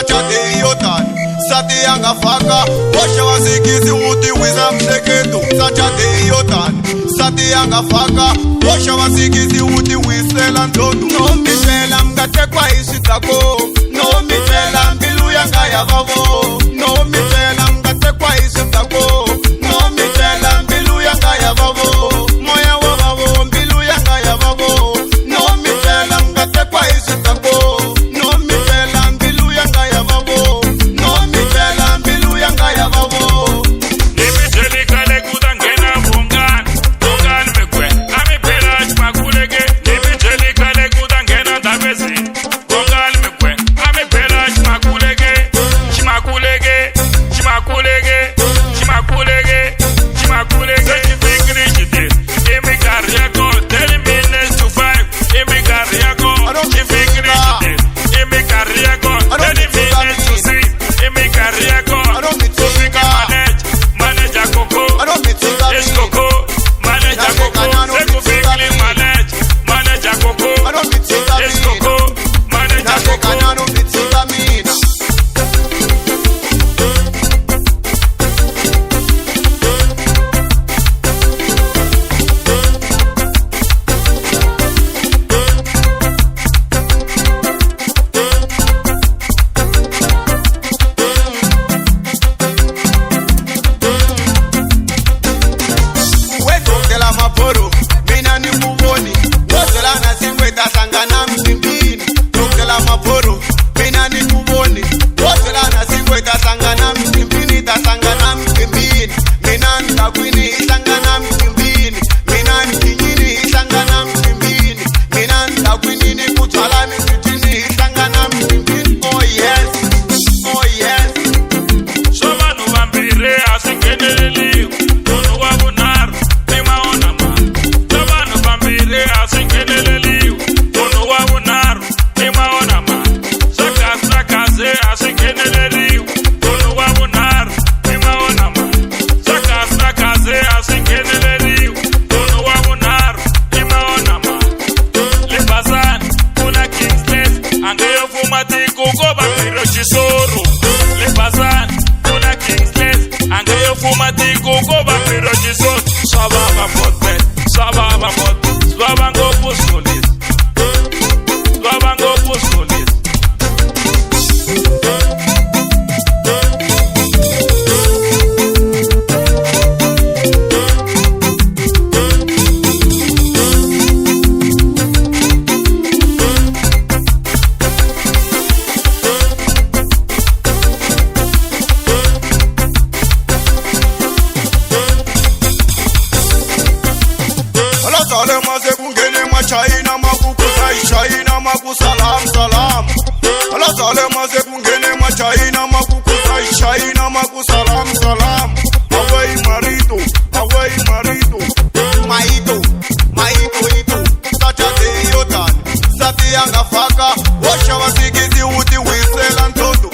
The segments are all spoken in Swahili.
sachate yotan sati angafaka osha wasikizi uti wiza mseketu sachate yotan sati angafaka osha wasikizi uti wisela ntotu no mitela mgatekwa isitako no mitela mbilu yanga ya vavo no mitela mgatekwa isitako no mitela mbilu yanga ya vavo moya wa vavo mbilu yanga ya vavo no mitela mgatekwa isitako no mitela mbilu yanga ya vavo no mitela mbilu yanga ya vavo nimiteli kale kudangena bungan bungan mekwe ami pelaj makulege nimiteli kale kudangena tabezi bungan mekwe ami pelaj makulege chimakulege chimakulege chimakulege chimakulege chifikirishite imi kariako tell me next to 5 imi kariako chifikirishite imi kariako tell me next to 6 imi kariako tufika manage Coco, it's Coco, manage Coco, Seku Fikli manage Coco, it's Coco, manage Coco. Maporo, mina ni muvoni wozela na singwe tasangana msimbini tokela maporo, mina ni muvoni wozela na singwe tasangana msimbini tasangana msimbini mina ntakwini isangana msimbini mina nkinyini isangana msimbini mina ntakwini ni kutwala misitini isangana msimbini oh yes oh yes Sobanu vampire asingeneleli Tono wabunaru nimaona ma Sobanu vampire asingeneleli Tono wabunaru nimaona ma Sakaze asingeneleli Tono wabunaru nimaona ma Sakaze asingeneleli Tono wabunaru nimaona ma Lepasan kuna Kingsless Angeyo fumati kuko vampiro chisoro Lepasan kuna Kingsless Angeyo fumati kuko vampiro chisoro Swababa potpet, swababa potpet Swabango pustulis Swabango pustulis Sale maze kungene mwa China makukusa China makusalam salam ala sale maze kungene mwa China makukusa China makusalam salam away marito maito ito sachate yotan sati angafaka washa wasikizi uti wisela ntoto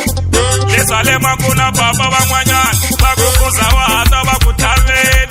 Lesale makuna baba wa mwanyana Bakukusa wa hata bakutave